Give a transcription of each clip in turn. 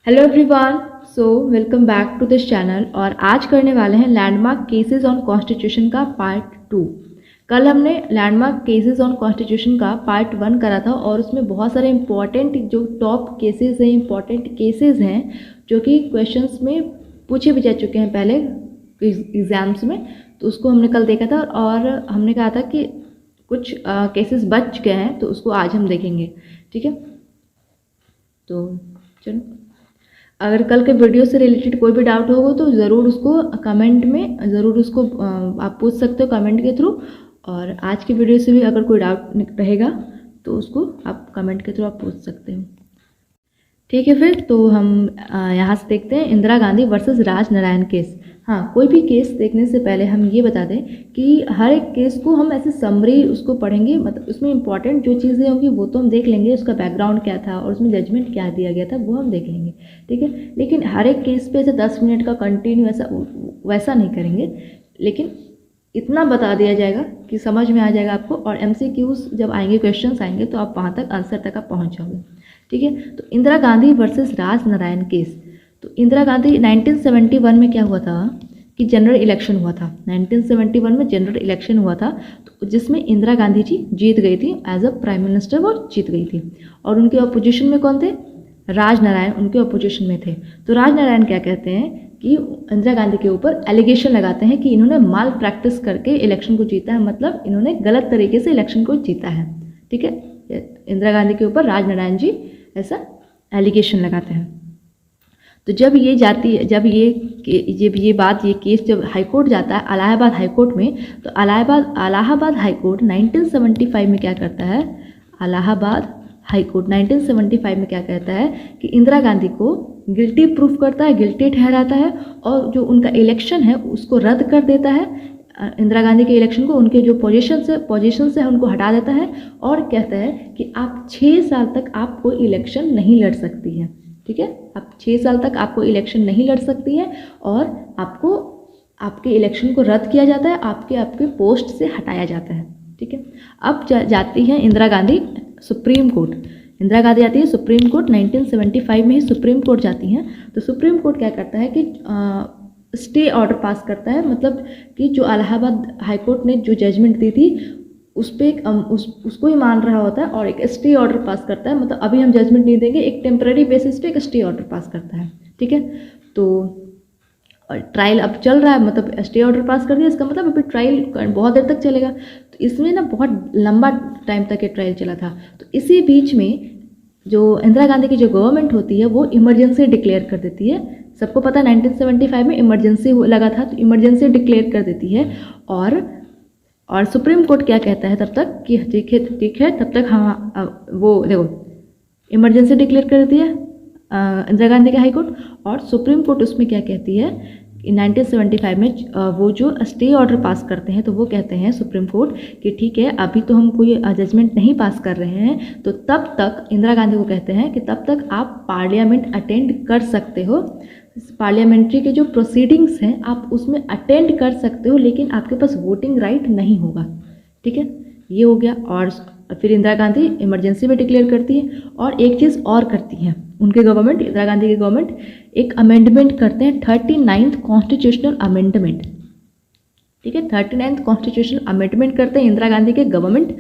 Hello everyone, so welcome back to this channel. और आज करने वाले हैं लैंडमार्क केसेस ऑन कॉन्स्टिट्यूशन का पार्ट 2। कल हमने लैंडमार्क केसेस ऑन कॉन्स्टिट्यूशन का पार्ट 1 करा था और उसमें बहुत सारे इंपॉर्टेंट जो टॉप केसेस हैं, इंपॉर्टेंट केसेस हैं जो कि क्वेश्चंस में पूछे भी जा चुके हैं पहले एग्जाम्स में। तो उसको हमने कल देखा था और हमने कहा था कि कुछ केसेस बच गए हैं तो उसको आज हम देखेंगे। ठीक है, तो चलो, अगर कल के वीडियो से रिलेटेड कोई भी डाउट होगा तो ज़रूर उसको कमेंट में ज़रूर उसको आप पूछ सकते हो कमेंट के थ्रू। और आज की वीडियो से भी अगर कोई डाउट रहेगा तो उसको आप कमेंट के थ्रू आप पूछ सकते हो। ठीक है, फिर तो हम यहाँ से देखते हैं इंदिरा गांधी वर्सेस राज नारायण केस। हाँ, कोई भी केस देखने से पहले हम ये बता दें कि हर एक केस को हम ऐसे समरी उसको पढ़ेंगे, मतलब उसमें इंपॉर्टेंट जो चीज़ें होंगी वो तो हम देख लेंगे, उसका बैकग्राउंड क्या था और उसमें जजमेंट क्या दिया गया था वो हम देख लेंगे। ठीक है, लेकिन हर एक केस पे ऐसे 10 मिनट का कंटिन्यू वैसा नहीं करेंगे, लेकिन इतना बता दिया जाएगा कि समझ में आ जाएगा आपको। और MCQs जब आएंगे, क्वेश्चंस आएंगे तो आप वहाँ तक आंसर तक आप पहुँच जाओगे। ठीक है, तो इंदिरा गांधी वर्सेस राज नारायण केस। तो इंदिरा गांधी 1971 में क्या हुआ था कि जनरल इलेक्शन हुआ था। 1971 में जनरल इलेक्शन हुआ था तो जिसमें इंदिरा गांधी जी जीत गई थी, एज अ प्राइम मिनिस्टर वो जीत गई थी। और उनके अपोजिशन में कौन थे? राज नारायण उनके अपोजिशन में थे। तो राज नारायण क्या कहते हैं कि इंदिरा गांधी के ऊपर एलिगेशन लगाते हैं कि इन्होंने माल प्रैक्टिस करके इलेक्शन को जीता है, मतलब इन्होंने गलत तरीके से इलेक्शन को जीता है। ठीक है, इंदिरा गांधी के ऊपर राज नारायण जी ऐसा एलिगेशन लगाते हैं। तो जब ये जाती है, जब ये केस जब हाईकोर्ट जाता है इलाहाबाद हाईकोर्ट में, तो इलाहाबाद हाईकोर्ट 1975 में क्या करता है? इलाहाबाद हाईकोर्ट 1975 में क्या कहता है कि इंदिरा गांधी को गिल्टी प्रूफ करता है, गिल्टी ठहराता है और जो उनका इलेक्शन है उसको रद्द कर देता है। इंदिरा गांधी के इलेक्शन को उनके जो पोजीशन से उनको हटा देता है और कहता है कि आप 6 साल तक आप कोई इलेक्शन नहीं लड़ सकती हैं। ठीक है, आप 6 साल तक आपको इलेक्शन नहीं लड़ सकती है और आपको आपके इलेक्शन को रद्द किया जाता है, आपके पोस्ट से हटाया जाता है। ठीक है, अब जाती है इंदिरा गांधी सुप्रीम कोर्ट। इंदिरा गांधी आती है सुप्रीम कोर्ट, 1975 में ही सुप्रीम कोर्ट जाती हैं। तो सुप्रीम कोर्ट क्या करता है कि स्टे ऑर्डर पास करता है, मतलब कि जो इलाहाबाद हाईकोर्ट ने जो जजमेंट दी थी उस पर उसको ही मान रहा होता है और एक स्टे ऑर्डर पास करता है, मतलब अभी हम जजमेंट नहीं देंगे, एक टेम्पररी बेसिस पे एक स्टे ऑर्डर पास करता है। ठीक है, तो ट्रायल अब चल रहा है, मतलब स्टे ऑर्डर पास कर दिया, इसका मतलब अभी ट्रायल बहुत देर तक चलेगा। तो इसमें ना बहुत लंबा टाइम तक ये ट्रायल चला था। तो इसी बीच में जो इंदिरा गांधी की जो गवर्नमेंट होती है वो इमरजेंसी डिक्लेयर कर देती है। सबको पता है 1975 में इमरजेंसी लगा था, तो इमरजेंसी डिक्लेयर कर देती है। और सुप्रीम कोर्ट क्या कहता है तब तक कि ठीक है तब तक हाँ, वो देखो इमरजेंसी डिक्लेयर कर देती है इंदिरा गांधी का हाईकोर्ट। और सुप्रीम कोर्ट उसमें क्या कहती है कि 1975 में वो जो स्टे ऑर्डर पास करते हैं तो वो कहते हैं सुप्रीम कोर्ट कि ठीक है अभी तो हम कोई जजमेंट नहीं पास कर रहे हैं, तो तब तक इंदिरा गांधी को कहते हैं कि तब तक आप पार्लियामेंट अटेंड कर सकते हो, पार्लियामेंट्री के जो प्रोसीडिंग्स हैं आप उसमें अटेंड कर सकते हो, लेकिन आपके पास वोटिंग राइट नहीं होगा। ठीक है, ये हो गया। और फिर इंदिरा गांधी इमरजेंसी भी डिक्लेयर करती है और एक चीज़ और करती हैं उनके गवर्नमेंट, इंदिरा गांधी की गवर्नमेंट एक अमेंडमेंट करते हैं, 39th कॉन्स्टिट्यूशनल अमेंडमेंट। ठीक है, 39th कॉन्स्टिट्यूशनल अमेंडमेंट करते हैं इंदिरा गांधी के गवर्नमेंट।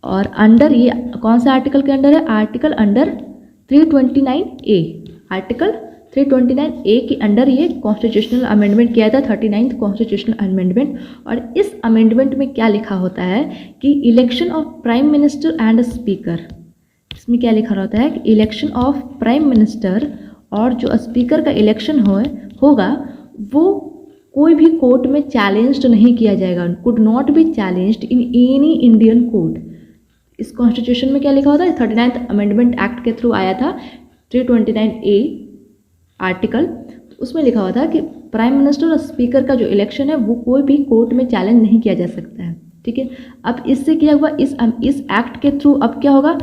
और अंडर ये कौन सा आर्टिकल के अंडर है? Article under 329A, article 329A के अंडर ये कॉन्स्टिट्यूशनल अमेंडमेंट किया था, 39th कॉन्स्टिट्यूशनल अमेंडमेंट। और इस अमेंडमेंट में क्या लिखा होता है कि election of prime minister and speaker, इसमें क्या लिखा होता है कि इलेक्शन ऑफ प्राइम मिनिस्टर और जो स्पीकर का इलेक्शन होगा वो कोई भी कोर्ट में चैलेंज्ड नहीं किया जाएगा, could not be challenged in any Indian court. इस कॉन्स्टिट्यूशन में क्या लिखा होता है? 39th अमेंडमेंट एक्ट के थ्रू आया था 329A आर्टिकल, तो उसमें लिखा हुआ था कि प्राइम मिनिस्टर और स्पीकर का जो इलेक्शन है वो कोई भी कोर्ट में चैलेंज नहीं किया जा सकता है। ठीक है, अब इससे क्या हुआ, इस एक्ट के थ्रू अब क्या होगा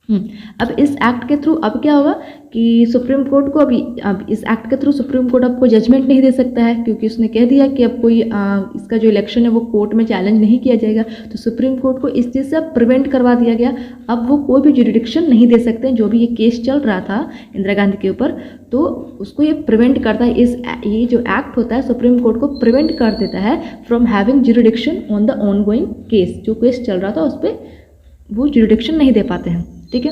अब इस एक्ट के थ्रू अब क्या होगा कि सुप्रीम कोर्ट को अब इस एक्ट के थ्रू सुप्रीम कोर्ट अब कोई जजमेंट नहीं दे सकता है, क्योंकि उसने कह दिया कि अब कोई इसका जो इलेक्शन है वो कोर्ट में चैलेंज नहीं किया जाएगा। तो सुप्रीम कोर्ट को इस चीज़ से अब प्रिवेंट करवा दिया गया। अब वो कोई भी जुरिडिक्शन नहीं दे सकते। जो भी ये केस चल रहा था इंदिरा गांधी के ऊपर, तो उसको ये प्रिवेंट करता है। ये जो एक्ट होता है सुप्रीम कोर्ट को प्रिवेंट कर देता है from having jurisdiction on the on going case. जो केस चल रहा था उस पर वो जुरिडिक्शन नहीं दे पाते हैं, ठीक है।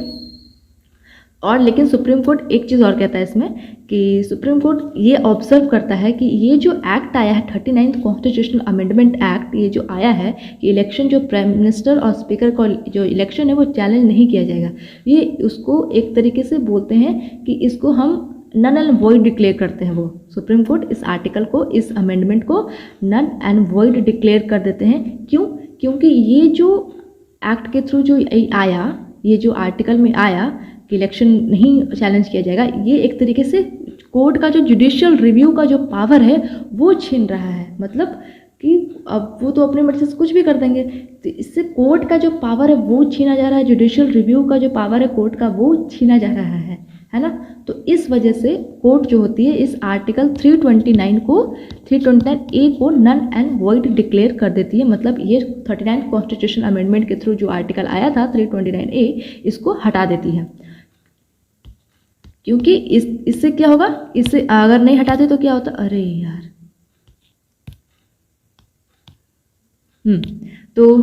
और लेकिन सुप्रीम कोर्ट एक चीज़ और कहता है इसमें कि सुप्रीम कोर्ट ये ऑब्जर्व करता है कि ये जो एक्ट आया है 39th कॉन्स्टिट्यूशनल अमेंडमेंट एक्ट, ये जो आया है कि इलेक्शन जो प्राइम मिनिस्टर और स्पीकर का जो इलेक्शन है वो चैलेंज नहीं किया जाएगा। ये उसको एक तरीके से बोलते हैं कि इसको हम नन एंड वॉइड डिक्लेयर करते हैं। वो सुप्रीम कोर्ट इस आर्टिकल को, इस अमेंडमेंट को नन एंड वॉइड डिक्लेयर कर देते हैं। क्यों? क्योंकि ये जो एक्ट के थ्रू जो आया, ये जो आर्टिकल में आया कि इलेक्शन नहीं चैलेंज किया जाएगा, ये एक तरीके से कोर्ट का जो जुडिशियल रिव्यू का जो पावर है वो छीन रहा है। मतलब कि अब वो तो अपने मर्जी से कुछ भी कर देंगे, तो इससे कोर्ट का जो पावर है वो छीना जा रहा है। जुडिशियल रिव्यू का जो पावर है कोर्ट का वो छीना जा रहा है ना। तो इस वजह से कोर्ट जो होती है इस आर्टिकल 329A को नन एंड वॉइड डिक्लेयर कर देती है। मतलब ये 39th कॉन्स्टिट्यूशन अमेंडमेंट के थ्रू जो आर्टिकल आया था 329A, इसको हटा देती है। क्योंकि इससे क्या होगा, इससे अगर नहीं हटाते तो क्या होता, अरे यार, तो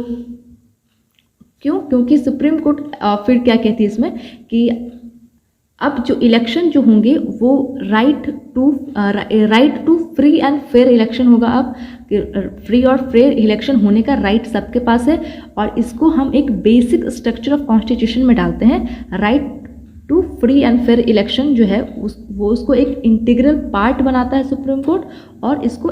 क्यों? क्योंकि सुप्रीम कोर्ट फिर क्या कहती है इसमें कि अब जो इलेक्शन जो होंगे वो right to free and fair election होगा। अब फ्री और फेयर इलेक्शन होने का राइट सबके पास है, और इसको हम एक बेसिक स्ट्रक्चर ऑफ कॉन्स्टिट्यूशन में डालते हैं। Right to free and fair election जो है वो उसको एक इंटीग्रल पार्ट बनाता है सुप्रीम कोर्ट, और इसको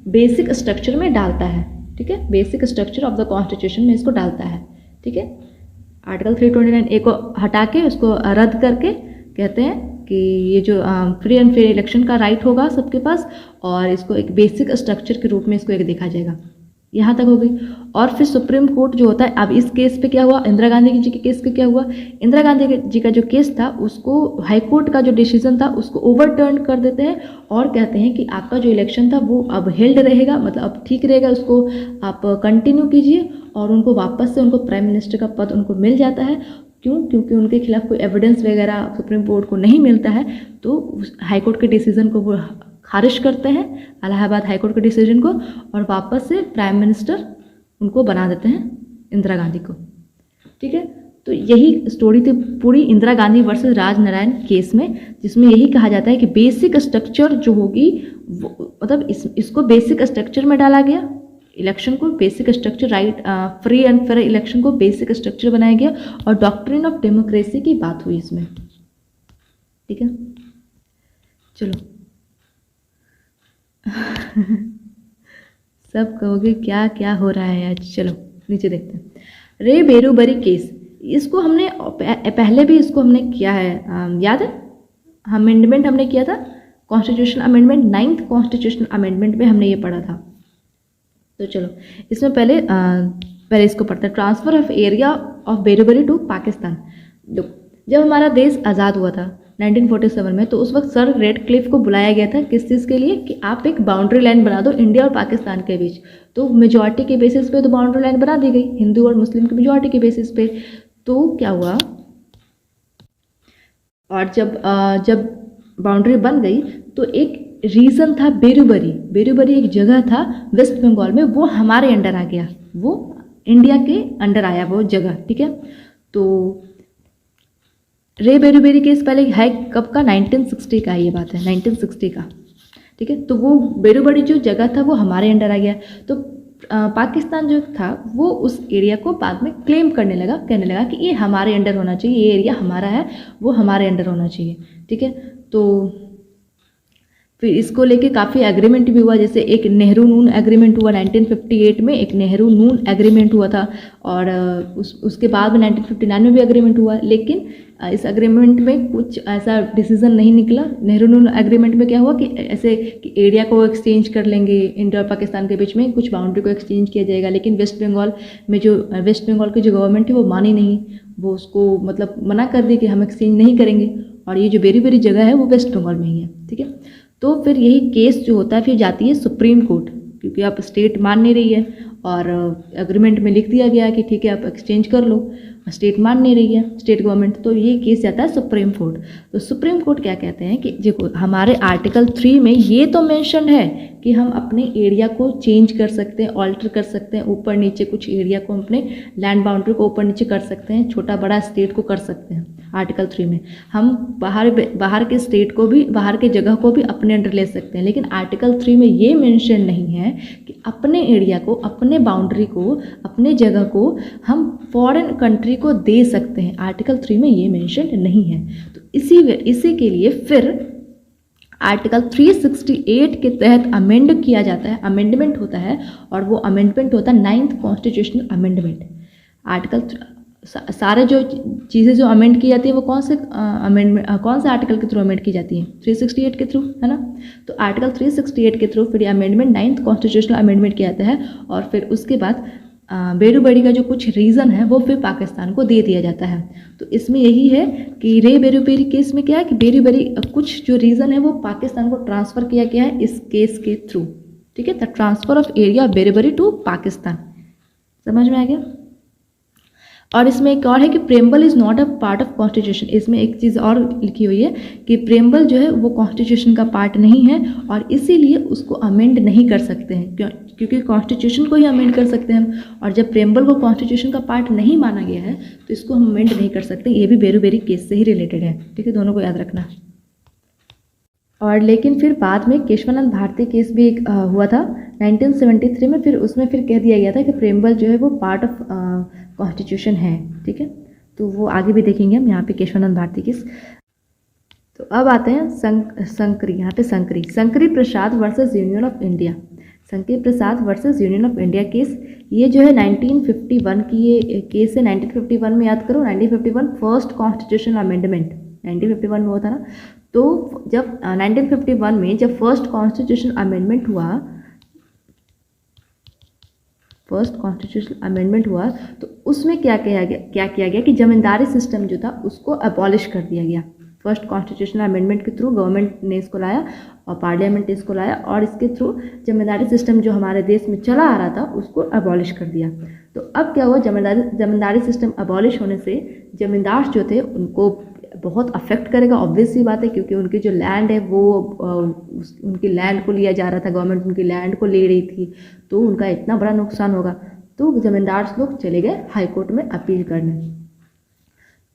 बेसिक स्ट्रक्चर में डालता है, ठीक है। Basic structure of the constitution में इसको डालता है, ठीक है। आर्टिकल 329A को हटा के उसको रद्द करके कहते हैं कि ये जो फ्री एंड फेयर इलेक्शन का राइट होगा सबके पास, और इसको एक बेसिक स्ट्रक्चर के रूप में इसको एक देखा जाएगा। यहाँ तक हो गई। और फिर सुप्रीम कोर्ट जो होता है, अब इस केस पे क्या हुआ, इंदिरा गांधी जी के केस पे क्या हुआ, इंदिरा गांधी जी का जो केस था उसको हाई कोर्ट का जो डिसीजन था उसको ओवरटर्न कर देते हैं, और कहते हैं कि आपका जो इलेक्शन था वो अब हेल्ड रहेगा, मतलब अब ठीक रहेगा, उसको आप कंटिन्यू कीजिए। और उनको वापस से उनको प्राइम मिनिस्टर का पद उनको मिल जाता है। क्यों? क्योंकि उनके खिलाफ कोई एविडेंस वगैरह सुप्रीम कोर्ट को नहीं मिलता है, तो हाई कोर्ट के डिसीजन को वो खारिज करते हैं, इलाहाबाद हाई कोर्ट के डिसीजन को, और वापस से प्राइम मिनिस्टर उनको बना देते हैं इंदिरा गांधी को, ठीक है। तो यही स्टोरी थी पूरी इंदिरा गांधी वर्सेस राजनारायण केस में, जिसमें यही कहा जाता है कि बेसिक स्ट्रक्चर जो होगी मतलब इसको बेसिक स्ट्रक्चर में डाला गया, इलेक्शन को basic structure, right free and fair election को बेसिक स्ट्रक्चर बनाया गया, और डॉक्ट्रिन ऑफ डेमोक्रेसी की बात हुई इसमें, ठीक है। चलो सब कहोगे क्या क्या हो रहा है आज। चलो नीचे देखते हैं। रे बेरुबरी केस, इसको हमने पहले भी इसको हमने किया है, याद है, अमेंडमेंट हमने किया था constitution amendment, 9th constitution amendment में हमने ये पढ़ा था। तो चलो इसमें पहले इसको पढ़ते हैं। Transfer of area of Berubari to Pakistan. जब हमारा देश आज़ाद हुआ था 1947 में, तो उस वक्त सर रेडक्लिफ को बुलाया गया था किस चीज़ के लिए, कि आप एक बाउंड्री लाइन बना दो इंडिया और पाकिस्तान के बीच। तो मेजॉरिटी के बेसिस पे तो बाउंड्री लाइन बना दी गई, हिंदू और मुस्लिम की मेजॉरिटी के बेसिस पे। तो क्या हुआ, और जब बाउंड्री बन गई तो एक रीजन था बेरुबरी। बेरुबरी एक जगह था वेस्ट बंगाल में, वो हमारे अंडर आ गया, वो इंडिया के अंडर आया वो जगह, ठीक है। तो रे बेरुबरी केस पहले है कब का, 1960 का, ये बात है 1960 का, ठीक है। तो वो बेरुबरी जो जगह था वो हमारे अंडर आ गया। तो पाकिस्तान जो था वो उस एरिया को बाद में क्लेम कहने लगा कि ये हमारे अंडर होना चाहिए, ये एरिया हमारा है, वो हमारे अंडर होना चाहिए, ठीक है। तो फिर इसको लेके काफ़ी एग्रीमेंट भी हुआ, जैसे एक नेहरू नून एग्रीमेंट हुआ 1958 में, एक नेहरू नून एग्रीमेंट हुआ था, और उसके बाद में 1959 में भी एग्रीमेंट हुआ। लेकिन इस एग्रीमेंट में कुछ ऐसा डिसीजन नहीं निकला। नेहरू नून एग्रीमेंट में क्या हुआ कि ऐसे कि एरिया को एक्सचेंज कर लेंगे, इंडिया और पाकिस्तान के बीच में कुछ बाउंड्री को एक्सचेंज किया जाएगा, लेकिन वेस्ट बंगाल की जो गवर्नमेंट है वो मानी नहीं। वो उसको मतलब मना कर दी कि हम एक्सचेंज नहीं करेंगे, और ये जो बेरी जगह है वो वेस्ट बंगाल में ही है, ठीक है। तो फिर यही केस जो होता है फिर जाती है सुप्रीम कोर्ट, क्योंकि अब स्टेट मान नहीं रही है और एग्रीमेंट में लिख दिया गया कि ठीक है आप एक्सचेंज कर लो, स्टेट मान नहीं रही है, स्टेट गवर्नमेंट, तो ये केस जाता है सुप्रीम कोर्ट। तो सुप्रीम कोर्ट क्या कहते हैं कि देखो हमारे आर्टिकल 3 में ये तो मेंशन है कि हम अपने एरिया को चेंज कर सकते हैं, ऑल्टर कर सकते हैं, ऊपर नीचे कुछ एरिया को अपने लैंड बाउंड्री को ऊपर नीचे कर सकते हैं, छोटा बड़ा स्टेट को कर सकते हैं। आर्टिकल 3 में हम बाहर के स्टेट को भी, बाहर के जगह को भी अपने अंडर ले सकते हैं, लेकिन आर्टिकल 3 में ये मेंशन नहीं है कि अपने एरिया को, अपने बाउंड्री को, अपने जगह को हम फॉरेन कंट्री को दे सकते हैं। आर्टिकल 3 में ये मेंशन नहीं है। तो इसी के लिए फिर आर्टिकल 368 के तहत अमेंड किया जाता है, अमेंडमेंट होता है, और वो अमेंडमेंट होता है 9th कॉन्स्टिट्यूशनल अमेंडमेंट। आर्टिकल सारे जो चीज़ें जो अमेंड की जाती है वो कौन से आर्टिकल के थ्रू अमेंड की जाती है? 368 के थ्रू, है ना। तो आर्टिकल 368 के थ्रू फिर ये अमेंडमेंट 9th कॉन्स्टिट्यूशनल अमेंडमेंट किया जाता है, और फिर उसके बाद बेरूबेरी का जो कुछ रीज़न है वो फिर पाकिस्तान को दे दिया जाता है। तो इसमें यही है कि बेरूबेरी केस में क्या है कि बेरूबेरी कुछ जो रीज़न है वो पाकिस्तान को ट्रांसफ़र किया गया है इस केस के थ्रू, ठीक है। The transfer of area of Berubari to Pakistan, समझ में आ गया। और इसमें एक और है कि preamble is not a part of constitution. इसमें एक चीज़ और लिखी हुई है कि प्रेम्बल जो है वो कॉन्स्टिट्यूशन का पार्ट नहीं है, और इसीलिए उसको अमेंड नहीं कर सकते हैं, क्योंकि कॉन्स्टिट्यूशन को ही अमेंड कर सकते हैं हम, और जब प्रेम्बल को कॉन्स्टिट्यूशन का पार्ट नहीं माना गया है तो इसको हम अमेंड नहीं कर सकते। ये भी बेरूबेरी केस से ही रिलेटेड है, ठीक है, दोनों को याद रखना। और लेकिन फिर बाद में केशवानंद भारती केस भी एक हुआ था 1973 में, फिर उसमें फिर कह दिया गया था कि प्रेम्बल जो है वो पार्ट ऑफ कॉन्स्टिट्यूशन है, ठीक है। तो वो आगे भी देखेंगे हम यहाँ पे केशवानंद भारती केस। तो अब आते हैं संकरी, यहाँ पे Shankari Prasad versus Union of India. Shankari Prasad versus Union of India case, ये जो है 1951 की ये केस है। 1951 में याद करो, 1951 फर्स्ट कॉन्स्टिट्यूशनल अमेंडमेंट 1951 में हुआ था ना। तो जब 1951 में जब फर्स्ट कॉन्स्टिट्यूशनल अमेंडमेंट हुआ, तो उसमें क्या किया गया कि जमींदारी सिस्टम जो था उसको अबॉलिश कर दिया गया। फर्स्ट कॉन्स्टिट्यूशनल अमेंडमेंट के थ्रू गवर्नमेंट ने इसको लाया और पार्लियामेंट ने इसको लाया, और इसके थ्रू जमींदारी सिस्टम जो हमारे देश में चला आ रहा था उसको अबॉलिश कर दिया। तो अब क्या हुआ, जमींदारी सिस्टम अबॉलिश होने से जमींदार जो थे उनको बहुत अफेक्ट करेगा, ऑब्वियस सी बात है, क्योंकि उनकी जो लैंड है वो उनकी लैंड को लिया जा रहा था, गवर्नमेंट उनकी लैंड को ले रही थी, तो उनका इतना बड़ा नुकसान होगा। तो जमींदार लोग चले गए हाई कोर्ट में अपील करने।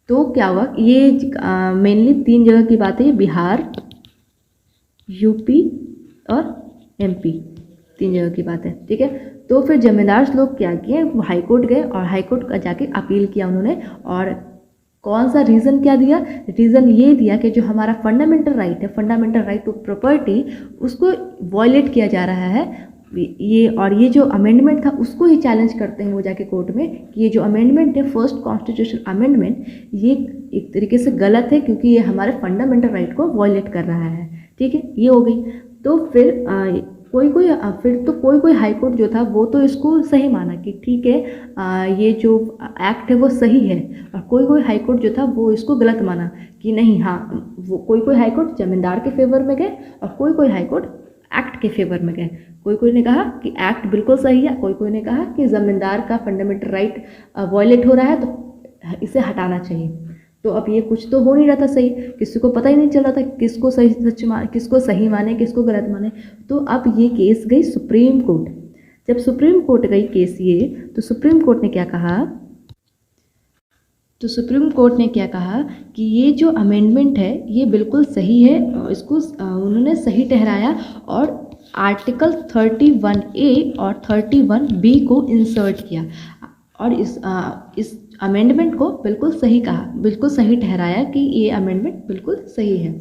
तो क्या हुआ, ये मेनली 3 जगह की बात है, बिहार, यूपी और एमपी, 3 जगह की बात है, ठीक है। तो फिर जमींदार लोग क्या किए, हाई कोर्ट गए और हाई कोर्ट का जाके अपील किया उन्होंने, और कौन सा रीज़न क्या दिया, रीज़न ये दिया कि जो हमारा फंडामेंटल राइट है, फंडामेंटल राइट टू प्रॉपर्टी, उसको वॉयलेट किया जा रहा है ये, और ये जो अमेंडमेंट था उसको ही चैलेंज करते हैं वो जाके कोर्ट में कि ये जो अमेंडमेंट है फर्स्ट कॉन्स्टिट्यूशन अमेंडमेंट, ये एक तरीके से गलत है क्योंकि ये हमारे फंडामेंटल राइट को वॉयलेट कर रहा है, ठीक है। ये हो गई। तो फिर कोई हाई कोर्ट जो था वो तो इसको सही माना कि ठीक है ये जो एक्ट है वो सही है, और कोई हाई कोर्ट जो था वो इसको गलत माना कि नहीं, हाँ वो कोई हाई कोर्ट जमींदार के फेवर में गए और कोई हाई कोर्ट एक्ट के फेवर में गए। कोई ने कहा कि एक्ट बिल्कुल सही है, कोई ने कहा कि जमींदार का फंडामेंटल राइट वॉयलेट हो रहा है तो इसे हटाना चाहिए। तो अब ये कुछ तो हो नहीं रहा था सही, किसी को पता ही नहीं चल रहा था किसको सही माने किसको गलत माने। तो अब ये केस गई सुप्रीम कोर्ट। जब सुप्रीम कोर्ट गई केस ये, तो सुप्रीम कोर्ट ने क्या कहा कि ये जो अमेंडमेंट है ये बिल्कुल सही है, इसको उन्होंने सही ठहराया और आर्टिकल 31A और 31B को इंसर्ट किया और इस अमेंडमेंट को बिल्कुल सही कहा, बिल्कुल सही ठहराया कि ये अमेंडमेंट बिल्कुल सही है।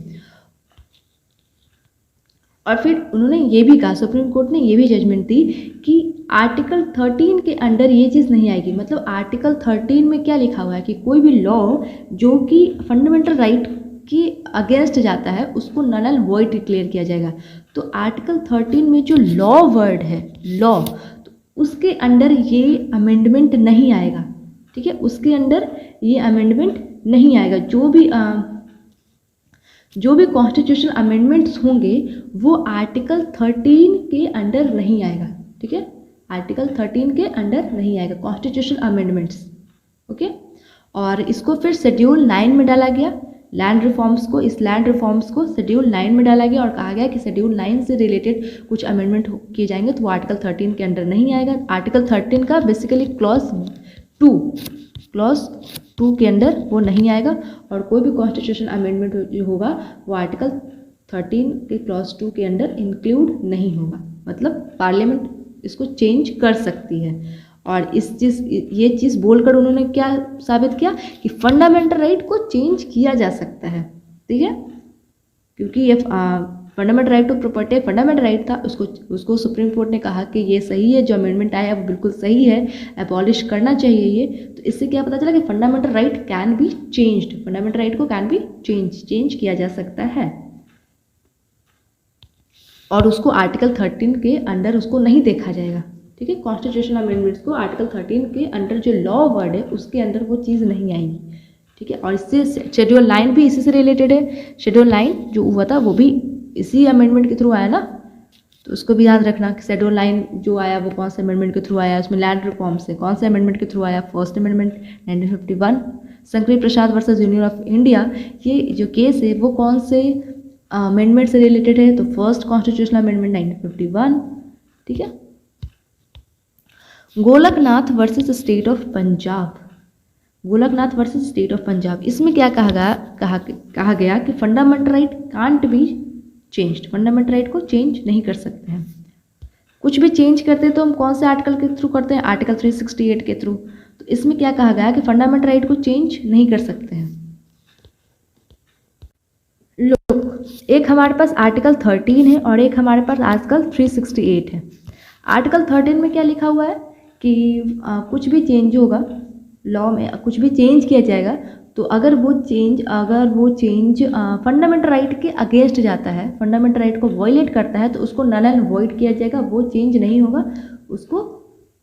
और फिर उन्होंने ये भी कहा, सुप्रीम कोर्ट ने ये भी जजमेंट दी कि आर्टिकल 13 के अंडर ये चीज़ नहीं आएगी। मतलब आर्टिकल 13 में क्या लिखा हुआ है कि कोई भी लॉ जो कि फंडामेंटल राइट के अगेंस्ट जाता है उसको नल एंड वॉइड डिक्लेयर किया जाएगा। तो आर्टिकल 13 में जो लॉ वर्ड है, लॉ, तो उसके अंडर ये अमेंडमेंट नहीं आएगा। ठीक है, उसके अंडर ये अमेंडमेंट नहीं आएगा। जो भी कॉन्स्टिट्यूशन अमेंडमेंट्स होंगे वो आर्टिकल 13 के अंडर नहीं आएगा। ठीक है, आर्टिकल 13 के अंडर नहीं आएगा कॉन्स्टिट्यूशन अमेंडमेंट्स। ओके, और इसको फिर शेड्यूल 9 में डाला गया। लैंड रिफॉर्म्स को, इस लैंड रिफॉर्म्स को शेड्यूल 9 में डाला गया और कहा गया कि शेड्यूल 9 से रिलेटेड कुछ अमेंडमेंट किए जाएंगे तो वो आर्टिकल 13 के अंडर नहीं आएगा। आर्टिकल 13 का बेसिकली क्लॉज 2 के अंडर वो नहीं आएगा, और कोई भी कॉन्स्टिट्यूशन अमेंडमेंट जो होगा वो आर्टिकल 13 के क्लॉज 2 के अंडर इंक्लूड नहीं होगा। मतलब पार्लियामेंट इसको चेंज कर सकती है। और ये चीज़ बोलकर उन्होंने क्या साबित किया कि फंडामेंटल राइट को चेंज किया जा सकता है। ठीक है, क्योंकि ये fundamental right to property fundamental right था, उसको सुप्रीम कोर्ट ने कहा कि ये सही है, जो अमेंडमेंट आया है वो बिल्कुल सही है, एबॉलिश करना चाहिए ये। तो इससे क्या पता चला कि fundamental right can be changed, fundamental right को कैन बी चेंज किया जा सकता है, और उसको आर्टिकल 13 के अंडर उसको नहीं देखा जाएगा। ठीक है, कॉन्स्टिट्यूशन अमेंडमेंट्स को आर्टिकल 13 के अंडर जो लॉ वर्ड है उसके अंडर वो चीज़ नहीं आएगी। ठीक है, और इससे शेड्यूल 9 भी इसी से रिलेटेड है। शेड्यूल 9 जो हुआ था वो भी इसी अमेंडमेंट के थ्रू आया ना, तो उसको भी याद रखना कि शेड्यूल 9 जो आया वो कौन से अमेंडमेंट के थ्रू आया, उसमें लैंड रिफॉर्म से कौन से अमेंडमेंट के थ्रू आया, first amendment 1951। Shankari Prasad versus Union of India, ये जो केस है वो कौन से अमेंडमेंट से रिलेटेड है, तो फर्स्ट कॉन्स्टिट्यूशनल अमेंडमेंट 1951। ठीक है, Golaknath versus state of Punjab, Golaknath versus state of Punjab, इसमें क्या कहा गया कि fundamental right can't be changed, fundamental right को चेंज नहीं कर सकते हैं। कुछ भी चेंज करते हैं तो हम कौन से आर्टिकल के थ्रू करते हैं, आर्टिकल 368 के थ्रू। तो इसमें क्या कहा गया कि फंडामेंटल राइट को चेंज नहीं कर सकते हैं। लोग, एक हमारे पास आर्टिकल 13 है और एक हमारे पास आर्टिकल 368 है। आर्टिकल 13 में क्या लिखा हुआ है कि कुछ भी चेंज होगा लॉ में, कुछ भी चेंज किया जाएगा तो अगर वो चेंज फंडामेंटल राइट के अगेंस्ट जाता है, फंडामेंटल राइट को वायलेट करता है, तो उसको नल एंड वॉइड किया जाएगा, वो चेंज नहीं होगा, उसको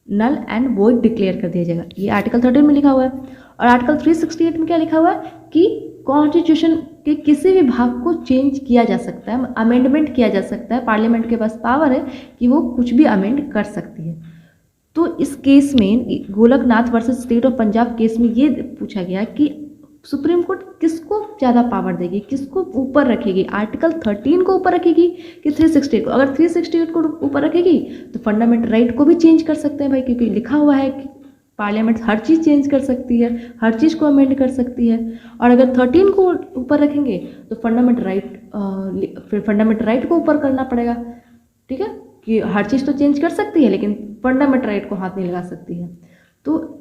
नल एंड वॉइड डिक्लेयर कर दिया जाएगा। ये आर्टिकल 13 में लिखा हुआ है। और आर्टिकल 368 में क्या लिखा हुआ है कि कॉन्स्टिट्यूशन के किसी भी भाग को चेंज किया जा सकता है, अमेंडमेंट किया जा सकता है, पार्लियामेंट के पास पावर है कि वो कुछ भी अमेंड कर सकती है। तो इस केस में, Golaknath versus state of Punjab case में ये पूछा गया कि सुप्रीम कोर्ट किसको ज़्यादा पावर देगी, किसको ऊपर रखेगी, आर्टिकल 13 को ऊपर रखेगी कि 368 को। अगर 368 को ऊपर रखेगी तो फंडामेंटल राइट को भी चेंज कर सकते हैं भाई, क्योंकि लिखा हुआ है कि पार्लियामेंट हर चीज़ चेंज कर सकती है, हर चीज़ को अमेंड कर सकती है। और अगर 13 को ऊपर रखेंगे तो फंडामेंटल राइट को ऊपर करना पड़ेगा। ठीक है, कि हर चीज़ तो चेंज कर सकती है लेकिन फंडामेंटल राइट को हाथ नहीं लगा सकती है। तो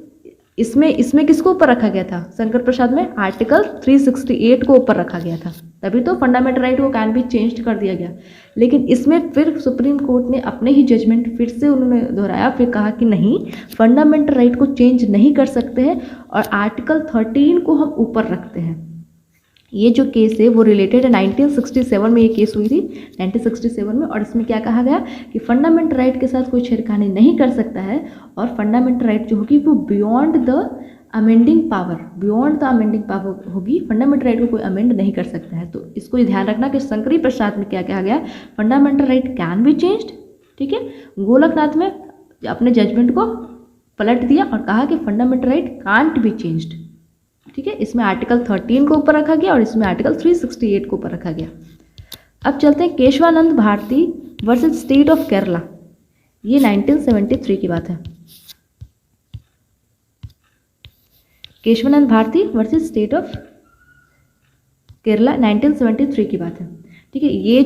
इसमें किसको ऊपर रखा गया था, शंकर प्रसाद में आर्टिकल 368 को ऊपर रखा गया था, तभी तो फंडामेंटल राइट को कैन बी चेंज कर दिया गया। लेकिन इसमें फिर सुप्रीम कोर्ट ने अपने ही जजमेंट फिर से उन्होंने दोहराया, फिर कहा कि नहीं, फंडामेंटल राइट को चेंज नहीं कर सकते हैं और आर्टिकल 13 को हम ऊपर रखते हैं। ये जो केस है वो रिलेटेड है 1967 में, ये केस हुई थी 1967 में। और इसमें क्या कहा गया कि फंडामेंटल राइट के साथ कोई छेड़खानी नहीं कर सकता है, और फंडामेंटल राइट जो होगी वो बियॉन्ड द अमेंडिंग पावर होगी, फंडामेंटल राइट को कोई अमेंड नहीं कर सकता है। तो इसको ध्यान रखना कि शंकरी प्रसाद में क्या कहा गया, fundamental right can be changed. ठीक है, गोलकनाथ में अपने जजमेंट को पलट दिया और कहा कि fundamental right can't be changed. ठीक है, इसमें आर्टिकल 13 को ऊपर रखा गया और इसमें आर्टिकल 368 को ऊपर रखा गया। अब चलते हैं Kesavananda Bharati versus state of Kerala, ये 1973 की बात है। Kesavananda Bharati versus state of Kerala 1973 की बात है। ठीक है, ये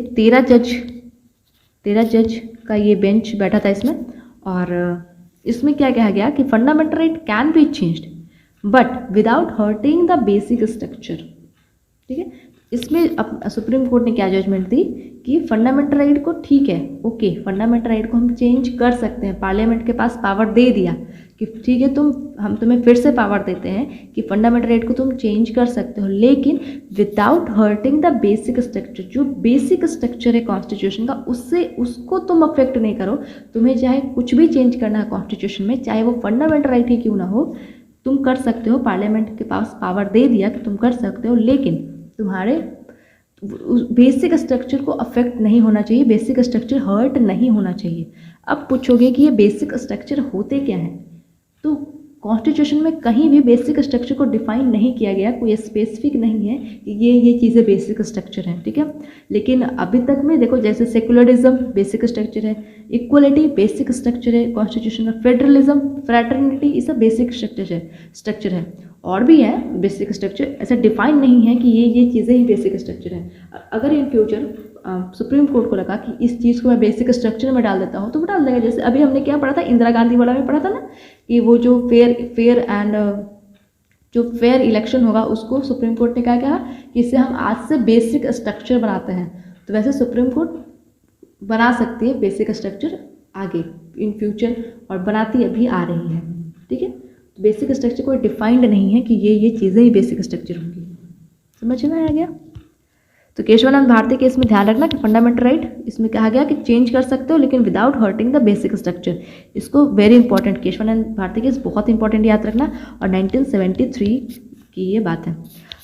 13 जज का ये बेंच बैठा था इसमें, और इसमें क्या कहा गया कि fundamental right can be changed but without hurting the basic structure. ठीक है, इसमें सुप्रीम कोर्ट ने क्या जजमेंट दी कि फंडामेंटल राइट को ठीक है, ओके, फंडामेंटल राइट को हम चेंज कर सकते हैं, पार्लियामेंट के पास पावर दे दिया कि ठीक है हम तुम्हें फिर से पावर देते हैं कि फंडामेंटल राइट को तुम चेंज कर सकते हो, लेकिन without hurting the basic structure. जो बेसिक स्ट्रक्चर है कॉन्स्टिट्यूशन का उसको तुम अफेक्ट नहीं करो। तुम्हें चाहे कुछ भी चेंज करना है कॉन्स्टिट्यूशन में, चाहे वो फंडामेंटल राइट ही क्यों ना हो, तुम कर सकते हो। पार्लियामेंट के पास पावर दे दिया कि तुम कर सकते हो, लेकिन तुम्हारे बेसिक स्ट्रक्चर को अफेक्ट नहीं होना चाहिए, बेसिक स्ट्रक्चर हर्ट नहीं होना चाहिए। अब पूछोगे कि ये बेसिक स्ट्रक्चर होते क्या हैं, तो कॉन्स्टिट्यूशन में कहीं भी बेसिक स्ट्रक्चर को डिफाइन नहीं किया गया, कोई स्पेसिफिक नहीं है कि ये चीज़ें बेसिक स्ट्रक्चर हैं, ठीक है। लेकिन अभी तक में देखो, जैसे सेकुलरिज्म बेसिक स्ट्रक्चर है, इक्वलिटी बेसिक स्ट्रक्चर है कॉन्स्टिट्यूशन का, फेडरलिज्म, फ्रैटर्निटी, ये सब बेसिक स्ट्रक्चर है। और भी है बेसिक स्ट्रक्चर, ऐसा डिफाइन नहीं है कि ये चीज़ें ही बेसिक स्ट्रक्चर हैं। अगर इन फ्यूचर सुप्रीम कोर्ट को लगा कि इस चीज़ को मैं बेसिक स्ट्रक्चर में डाल देता हूँ तो वो डाल देगा। जैसे अभी हमने क्या पढ़ा था, इंदिरा गांधी वाला में पढ़ा था ना, कि वो जो फेयर इलेक्शन होगा उसको सुप्रीम कोर्ट ने क्या कहा कि इससे हम आज से बेसिक स्ट्रक्चर बनाते हैं। तो वैसे सुप्रीम कोर्ट बना सकती है बेसिक स्ट्रक्चर आगे इन फ्यूचर, और बनाती अभी आ रही है, ठीक है। तो बेसिक स्ट्रक्चर कोई डिफाइंड नहीं है कि ये चीज़ें ही बेसिक स्ट्रक्चर होंगी। समझ में आ गया। तो केशवानंद भारती के इसमें ध्यान रखना कि फंडामेंटल राइट इसमें कहा गया कि चेंज कर सकते हो लेकिन without hurting the basic structure. इसको वेरी इंपॉर्टेंट, केशवानंद भारती के बहुत इंपॉर्टेंट याद रखना। और 1973 की ये बात है।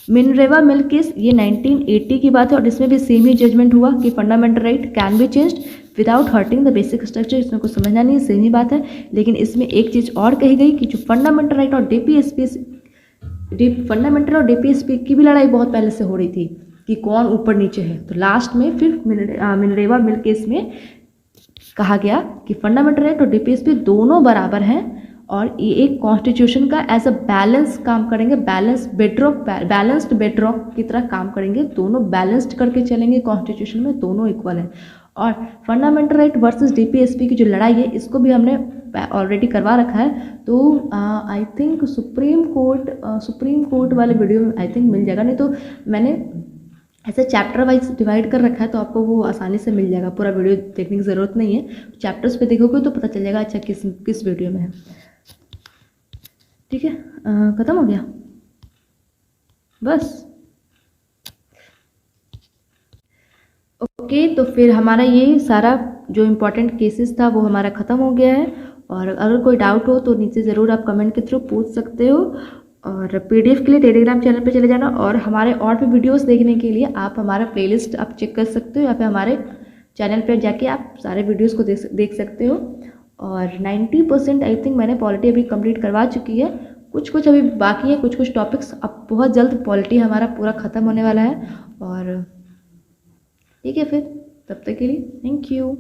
मिनरेवा मिल केस ये 1980 की बात है, और इसमें भी सेम ही जजमेंट हुआ कि fundamental right can be changed without hurting the basic structure. इसमें कुछ समझना नहीं है, सेम ही बात है। लेकिन इसमें एक चीज़ और कही गई कि जो फंडामेंटल राइट और फंडामेंटल और डीपीएसपी की भी लड़ाई बहुत पहले से हो रही थी कि कौन ऊपर नीचे है। तो लास्ट में फिर मिनरेवा मिल केस में कहा गया कि फंडामेंटल राइट और डीपीएसपी दोनों बराबर हैं, और ये एक कॉन्स्टिट्यूशन का एज अ बैलेंस काम करेंगे, बैलेंस्ड बेडरॉक की तरह काम करेंगे। दोनों बैलेंस्ड करके चलेंगे कॉन्स्टिट्यूशन में, दोनों इक्वल है। और फंडामेंटल राइट वर्सेस डीपीएसपी की जो लड़ाई है इसको भी हमने ऑलरेडी करवा रखा है। तो आई थिंक सुप्रीम कोर्ट वाले वीडियो में आई थिंक मिल जाएगा, नहीं तो मैंने ऐसे चैप्टर वाइज डिवाइड कर रखा है, तो आपको वो आसानी से मिल जाएगा। पूरा वीडियो देखने की ज़रूरत नहीं है, चैप्टर्स पे देखोगे तो पता चल जाएगा अच्छा किस वीडियो में है, ठीक है। ख़त्म हो गया बस। ओके, तो फिर हमारा ये सारा जो इम्पोर्टेंट केसेस था वो हमारा ख़त्म हो गया है। और अगर कोई डाउट हो तो नीचे ज़रूर आप कमेंट के थ्रू पूछ सकते हो। और पीडीएफ के लिए टेलीग्राम चैनल पे चले जाना, और हमारे और भी वीडियोस देखने के लिए आप हमारा प्लेलिस्ट आप चेक कर सकते हो, या फिर हमारे चैनल पे जाके आप सारे वीडियोस को देख सकते हो। और 90% आई थिंक मैंने पॉलिटी अभी कंप्लीट करवा चुकी है, कुछ अभी बाकी है, कुछ टॉपिक्स। अब बहुत जल्द पॉलिटी हमारा पूरा ख़त्म होने वाला है। और ठीक है, फिर तब तक के लिए थैंक यू।